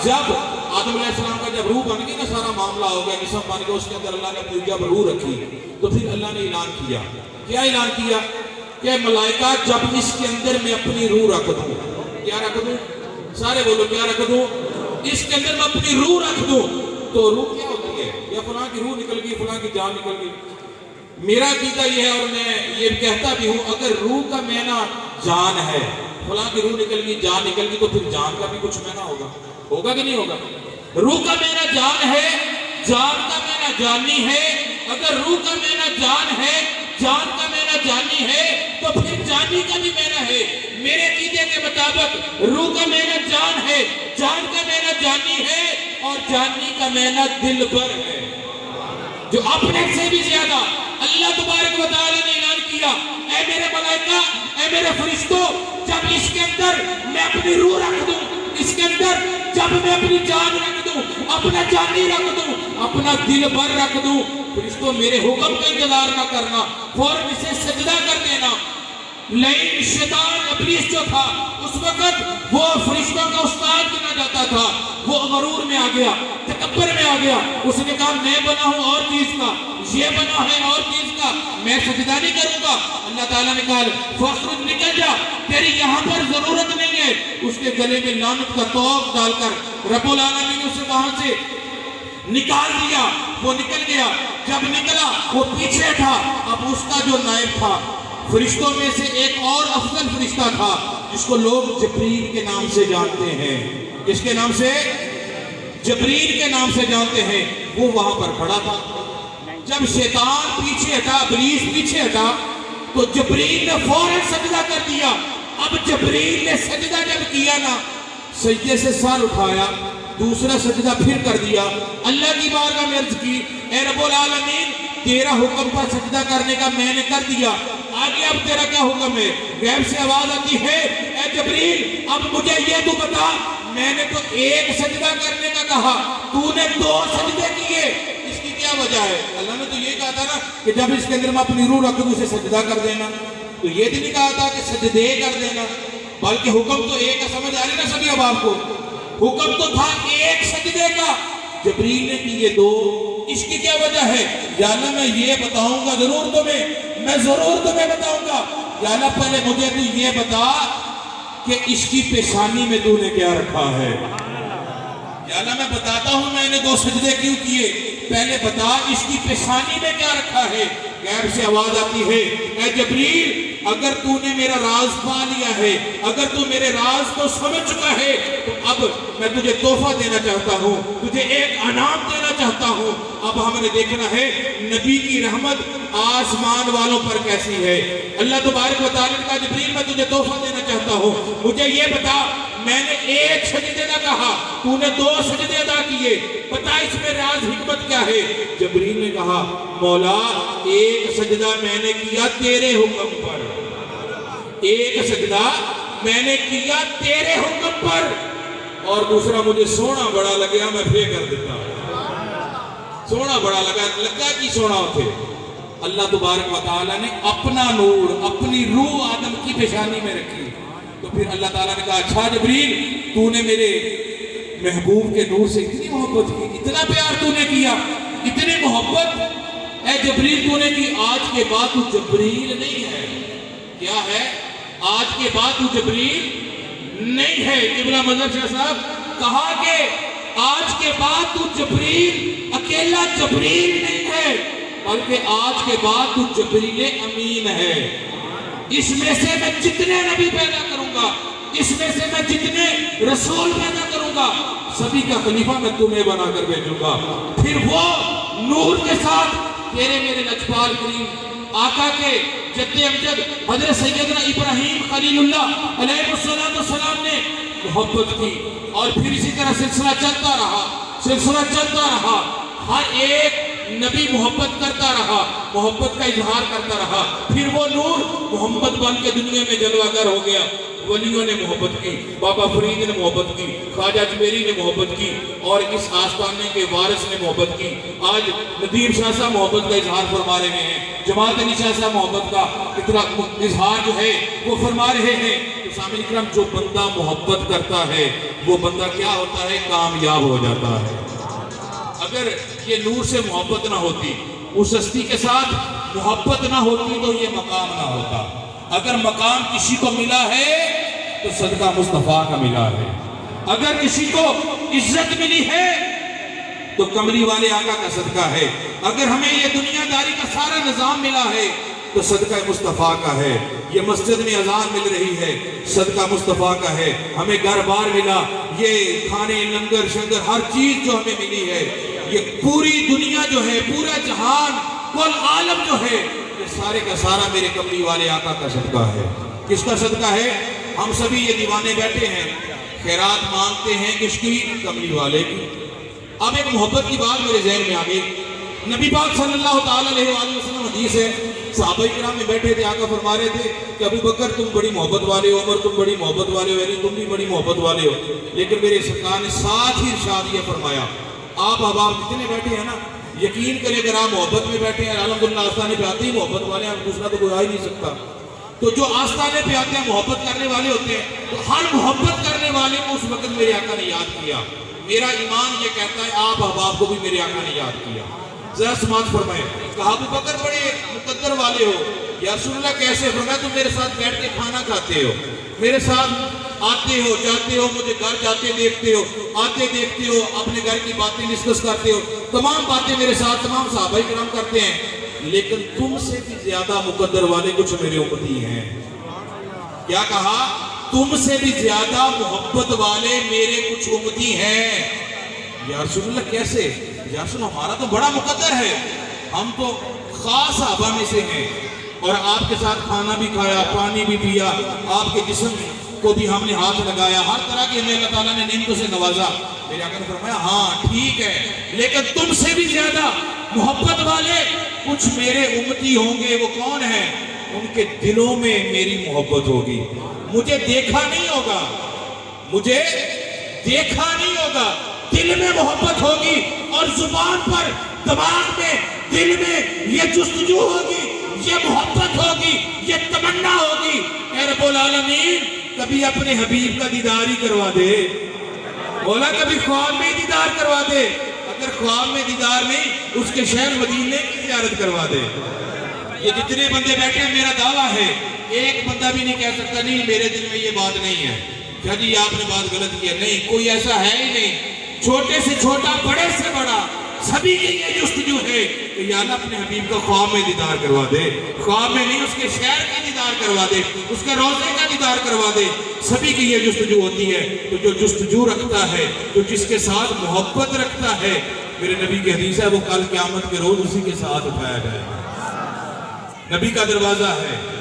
جب آدم علیہ السلام کا جب روح بن گئی نا، سارا معاملہ ہو گیا، جسم بن گیا، اس کے اندر اللہ نے اپنی جب روح رکھی تو پھر اللہ نے اعلان کیا، کیا اعلان کیا کہ ملائکہ جب اس کے اندر میں اپنی روح رکھ دوں، کیا رکھ دوں؟ سارے بولو کیا رکھ دوں؟ اس کے اندر میں اپنی روح رکھ دوں تو روح کیا ہوتی ہے؟ یا فلاں کی روح نکل گئی، فلاں کی جان نکل گئی. میرا عقیدہ یہ ہے اور میں یہ کہتا بھی ہوں، اگر روح کا معنی جان ہے، فلاں کی روح نکل گئی، جان نکل گئی، تو پھر جان کا بھی کچھ معنی ہوگا، ہوگا کہ نہیں ہوگا؟ روح کا معنی جان ہے، جان کا معنی جانی ہے. اگر روح کا معنی جان ہے، جان کا معنی جانی ہے، تو پھر جانی کا بھی معنی ہے. میرے عقیدے کے مطابق روح کا معنی جان ہے، جان کا معنی جانی ہے، اور جانی کا معنی دل بر ہے، جو اپنے سے بھی زیادہ. اللہ تبارک و تعالی نے اعلان کیا، اے میرے ملائکہ، اے میرے فرشتوں، جب اس کے اندر میں اپنی روح رکھ دوں، اس کے اندر جب میں اپنی جان رکھ دوں، اپنا جانی رکھ دوں، اپنا دل بر رکھ دوں، فرشتوں میرے حکم کا انتظار نہ کرنا، فوراً اسے سجدہ کر دینا. لیکن شیطان ابلیس جو تھا اس وقت وہ فرشتوں کا استاد بنا جاتا تھا، وہ غرور میں آ گیا، تکبر میں آ گیا. اس نے کہا میں بنا ہوں اور چیز کا، یہ بنا ہے اور چیز کا، میں سجدہ نہیں کروں گا. اللہ تعالیٰ نے کہا فخرج نکل جا، تیری یہاں پر ضرورت نہیں ہے. اس کے گلے میں لعنت کا طوق ڈال کر رب العالمین نے اسے وہاں سے نکال دیا. وہ نکل گیا، جب نکلا وہ پیچھے تھا. اب اس کا جو نائب تھا فرشتوں میں سے ایک اور افضل فرشتہ تھا جس کو لوگ جبریل کے نام سے جانتے ہیں. کس کے نام سے؟ جبریل کے نام سے جانتے ہیں. وہ وہاں پر کھڑا تھا. جب شیطان پیچھے ہٹا، ابلیس پیچھے ہٹا، تو جبریل نے فوراً سجدہ کر دیا. اب جبریل نے سجدہ جب کیا نا، سجدے سے سر اٹھایا، دوسرا سجدہ پھر کر دیا. اللہ کی بارگاہ میں عرض کی، اے رب العالمین، تیرا حکم پر سجدہ کرنے کا میں نے کر دیا، آگے اب تیرا کیا حکم ہے؟ غیب سے آواز آتی ہے، اے جبریل اب مجھے یہ تو بتا، میں نے تو ایک سجدہ کرنے کا کہا، تو نے 2 سجدے کیے، اس کی کیا وجہ ہے؟ اللہ نے تو یہ کہا تھا نا کہ جب اس کے اندر میں اپنی روح رکھ دوں اسے سجدہ کر دینا. تو یہ بھی نہیں کہا تھا کہ سجدے کر دینا، بلکہ حکم تو ایک ہے. سمجھ آ رہی نا سبھی اب آپ کو؟ حکم تو تھا ایک سجدے کا، جبریل نے کیے 2. اس کی کیا وجہ ہے؟ یا اللہ میں یہ بتاؤں گا ضرور تمہیں، میں ضرور تمہیں بتاؤں گا. یا اللہ پہلے مجھے تو یہ بتا کہ اس کی پیشانی میں تو نے کیا رکھا ہے. یا اللہ میں بتاتا ہوں میں نے 2 سجدے کیوں کیے، پہلے بتا اس کی پیشانی میں کیا رکھا ہے. غیب سے آواز آتی ہے، اے جبریل اگر تو نے میرا راز پا لیا ہے، اگر تو میرے راز کو سمجھ چکا ہے، تو اب میں تجھے تحفہ دینا چاہتا ہوں، تجھے ایک انعام دینا چاہتا ہوں. اب ہم نے دیکھنا ہے نبی کی رحمت آسمان والوں پر کیسی ہے. اللہ تبارک و تعالیٰ نے کہا جبریل میں تجھے تحفہ دینا چاہتا ہوں، مجھے یہ بتا، میں نے ایک سجدے نہ کہا، تو نے 2 سجدے ادا کیے، بتا اس میں راز حکمت کیا ہے. جبریل نے کہا مولا ایک سجدہ میں نے کیا تیرے حکم پر، ایک سجدہ میں نے کیا تیرے حکم پر، اور دوسرا مجھے سونا بڑا لگیا میں پھر کر دیتا. سونا بڑا لگا کی سونا ہوتے. اللہ تبارک و تعالیٰ نے اپنا نور، اپنی روح آدم کی پیشانی میں رکھی. تو پھر اللہ تعالیٰ نے کہا اچھا جبریل تو نے میرے محبوب کے نور سے اتنی محبت کی، اتنا پیار تو نے کیا، اتنی محبت اے جبریل تو نے کی، آج کے بعد تو جبریل نہیں ہے. کیا ہے؟ آج کے بعد تو جبریل نہیں ہے. قبلہ مظہر شاہ صاحب کہا کہ آج کے بعد تو جبریل اکیلا جبریل نہیں ہے، بلکہ آج کے بعد تو جبریل امین ہے. اس میں سے میں جتنے نبی پیدا کروں گا، اس میں سے میں جتنے رسول پیدا کروں گا، سبھی کا خلیفہ میں تمہیں بنا کر بھیجوں گا. پھر وہ نور کے ساتھ تیرے میرے لجپال کریم آقا کے جد امجد حضرت سیدنا ابراہیم خلیل اللہ علیہ السلام نے محبت کی. اور پھر اسی طرح سلسلہ چلتا رہا، سلسلہ چلتا رہا. ہر ایک نبی محبت کرتا رہا، محبت کا اظہار کرتا رہا. پھر وہ نور محمد بن کے دنیا میں جلوہ گر ہو گیا. ولیوں نے محبت کی، بابا فرید نے محبت کی، خواجہ اجمیری نے محبت کی، اور اس آستانے کے وارث نے محبت کی. آج ندیم شاہ صاحب محبت کا اظہار فرما رہے ہیں، جماعت علی شاہ صاحب محبت کا اظہار جو ہے وہ فرما رہے ہیں. سامعین کرام جو بندہ محبت کرتا ہے وہ بندہ کیا ہوتا ہے؟ کامیاب ہو جاتا ہے۔ اگر یہ نور سے محبت نہ ہوتی، اس ہستی کے ساتھ محبت نہ ہوتی تو یہ مقام نہ ہوتا۔ اگر مقام کسی کو ملا ہے تو صدقہ مصطفیٰ کا ملا ہے، اگر کسی کو عزت ملی ہے تو کملی والے آقا کا صدقہ ہے، اگر ہمیں یہ دنیا داری کا سارا نظام ملا ہے تو صدقہ مصطفیٰ کا ہے۔ یہ مسجد میں اذان مل رہی ہے، صدقہ مصطفیٰ کا ہے۔ ہمیں گھر بار ملا، یہ کھانے لنگر شنگر ہر چیز جو ہمیں ملی ہے، یہ پوری دنیا جو ہے، پورا جہان، کل عالم جو ہے، یہ سارے کا سارا میرے کملی والے آقا کا صدقہ ہے۔ کس کا صدقہ ہے؟ ہم سبھی یہ دیوانے بیٹھے ہیں، خیرات مانگتے ہیں کس کی؟ کملی والے کی۔ اب ایک محبت کی بات میرے ذہن میں آ گئی۔ نبی پاک صلی اللہ تعالیٰ علیہ وآلہ وسلم حدیث ہے، صحابہ کرام میں بیٹھے تھے، آقا فرما رہے تھے کہ ابو بکر تم بڑی محبت والے ہو، عمر تم بڑی محبت والے ہو، علی تم بھی بڑی محبت والے ہو، لیکن میرے سرکار نے ساتھ ہی ارشاد یہ فرمایا، آپ احباب جتنے بیٹھے ہیں نا، یقین کریں اگر آپ محبت میں بیٹھے ہیں، الحمدللہ آستانے پہ آتے ہی محبت والے ہیں، دوسرا تو کوئی آ ہی نہیں سکتا۔ تو جو آستانے پہ آتے ہیں محبت کرنے والے ہوتے ہیں، تو ہر محبت کرنے والے کو اس وقت میرے آقا نے یاد کیا۔ میرا ایمان یہ کہتا ہے آپ احباب کو بھی میرے آقا نے یاد کیا۔ ذرا سماعت فرمائیں۔ کہا ابو بکر بڑے مقدر والے ہو، یا رسول اللہ کیسے؟ فرمایا تم میرے ساتھ بیٹھ کے کھانا کھاتے ہو، میرے ساتھ آتے ہو جاتے ہو، مجھے گھر جاتے دیکھتے ہو، آتے دیکھتے ہو، اپنے گھر کی باتیں ڈسکس کرتے ہو، تمام باتیں میرے ساتھ تمام صحابہ کرام کرتے ہیں، لیکن تم سے بھی زیادہ مقدر والے کچھ میرے امتی ہیں۔ کیا کہا؟ تم سے بھی زیادہ محبت والے میرے کچھ امتی ہیں۔ یا رسول اللہ کیسے؟ یا رسول اللہ ہمارا تو بڑا مقدر ہے، ہم تو خاص صحابہ میں سے ہیں، اور آپ کے ساتھ کھانا بھی کھایا، پانی بھی پیا، آپ کے جسم کو بھی ہم نے ہاتھ لگایا، ہر طرح کی ہمیں اللہ تعالیٰ نے نعمتوں سے نوازا۔ میرے آقا نے فرمایا ہاں ٹھیک ہے، لیکن تم سے بھی زیادہ محبت والے کچھ میرے امتی ہوں گے۔ وہ کون ہیں؟ ان کے دلوں میں میری محبت ہوگی، مجھے دیکھا نہیں ہوگا، مجھے دیکھا نہیں ہوگا، دل میں محبت ہوگی، اور زبان پر، دماغ میں، دل میں یہ جستجو ہوگی، یہ محبت ہوگی، یہ تمنا ہوگی، اے رب العالمین کبھی اپنے حبیب کا دیدار ہی کروا دے، مولا کبھی خواب میں دیدار کروا دے، اگر خواب میں دیدار نہیں اس کے شہر مدینے کی زیارت کروا دے۔ یہ جتنے بندے بیٹھے ہیں میرا دعویٰ ہے، ایک بندہ بھی نہیں کہہ سکتا نہیں میرے دل میں یہ بات نہیں ہے، کیا جی آپ نے بات غلط کی ہے، نہیں، کوئی ایسا ہے ہی نہیں۔ چھوٹے سے چھوٹا، بڑے سے بڑا، سبھی کی یہ جستجو ہے کہ یا اللہ اپنے حبیب کا خواب میں دیدار کروا دے، خواب میں نہیں اس کے شہر کا دیدار کروا دے، اس کے روضے کا دیدار کروا دے۔ سبھی کی یہ جستجو ہوتی ہے، تو جو جستجو رکھتا ہے، جو جس کے ساتھ محبت رکھتا ہے، میرے نبی کی حدیث ہے وہ کل قیامت کے روز اسی کے ساتھ اٹھایا جائے گا۔ نبی کا دروازہ ہے۔